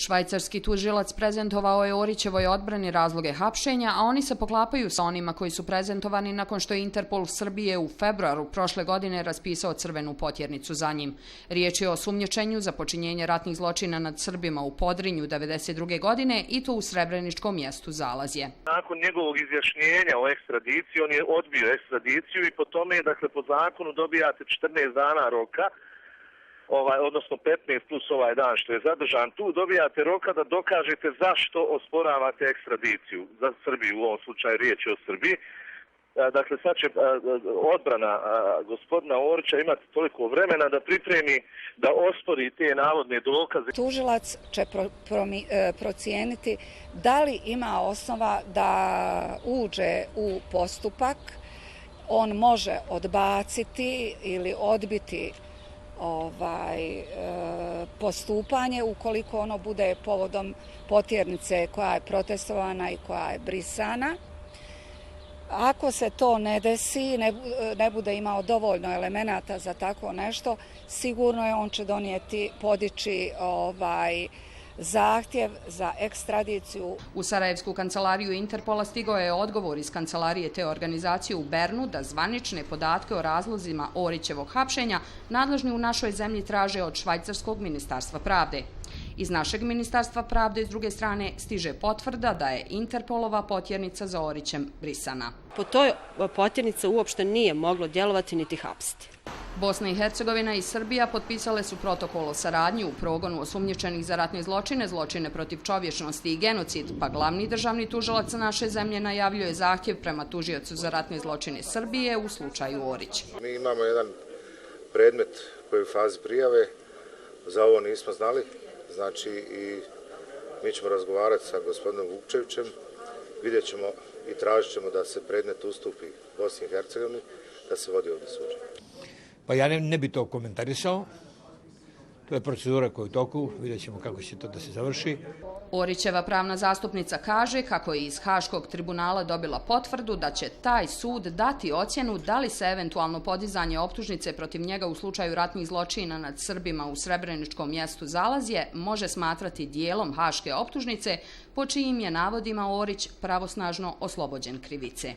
Švajcarski tužilac prezentovao je Orićevoj odbrani razloge hapšenja, a oni se poklapaju sa onima koji su prezentovani nakon što je Interpol Srbije u februaru prošle godine raspisao crvenu potjernicu za njim. Riječ je o osumnjičenju za počinjenje ratnih zločina nad Srbima u Podrinju 1992. godine i to u srebreničkom mjestu Zalazje. Nakon njegovog izjašnjenja o ekstradiciji, on je odbio ekstradiciju i po tome, dakle, po zakonu dobijate 14 dana roka, odnosno 15 plus ovaj dan što je zadržan tu, dobijate roka da dokažete zašto osporavate ekstradiciju za Srbiju, u ovom slučaju riječ je o Srbiji. Dakle, sad će odbrana gospodina Orića imati toliko vremena da pripremi, da ospori te navodne dokaze. Tužilac će procijeniti da li ima osnova da uđe u postupak. On može odbaciti ili odbiti postupanje ukoliko ono bude povodom potjernice koja je protestovana i koja je brisana. Ako se to ne desi, ne bude imao dovoljno elemenata za tako nešto, sigurno je on će podići zahtjev za ekstradiciju. U Sarajevsku kancelariju Interpola stigao je odgovor iz kancelarije te organizacije u Bernu da zvanične podatke o razlozima Orićevog hapšenja nadležni u našoj zemlji traže od švajcarskog ministarstva pravde. Iz našeg ministarstva pravde, s druge strane, stiže potvrda da je Interpolova potjernica za Orićem brisana. Po toj potjernici uopšte nije moglo djelovati niti hapsiti. Bosna i Hercegovina i Srbija potpisale su protokol o saradnji u progonu osumnjičenih za ratne zločine, zločine protiv čovječnosti i genocid, pa glavni državni tužilac naše zemlje najavljuje zahtjev prema tužiocu za ratne zločine Srbije u slučaju Orić. Mi imamo jedan predmet koji je u fazi prijave, za ovo nismo znali, znači i mi ćemo razgovarati sa gospodinom Vukčevićem, vidjet ćemo i tražit ćemo da se predmet ustupi Bosni i Hercegovini, da se vodi ovdje suđenje. Pa ja ne bi to komentarisao. To je procedura koja je u toku, vidjet ćemo kako će to da se završi. Orićeva pravna zastupnica kaže kako je iz Haškog tribunala dobila potvrdu da će taj sud dati ocjenu da li se eventualno podizanje optužnice protiv njega u slučaju ratnih zločina nad Srbima u srebreničkom mjestu Zalazje može smatrati dijelom Haške optužnice po čijim je navodima Orić pravosnažno oslobođen krivice.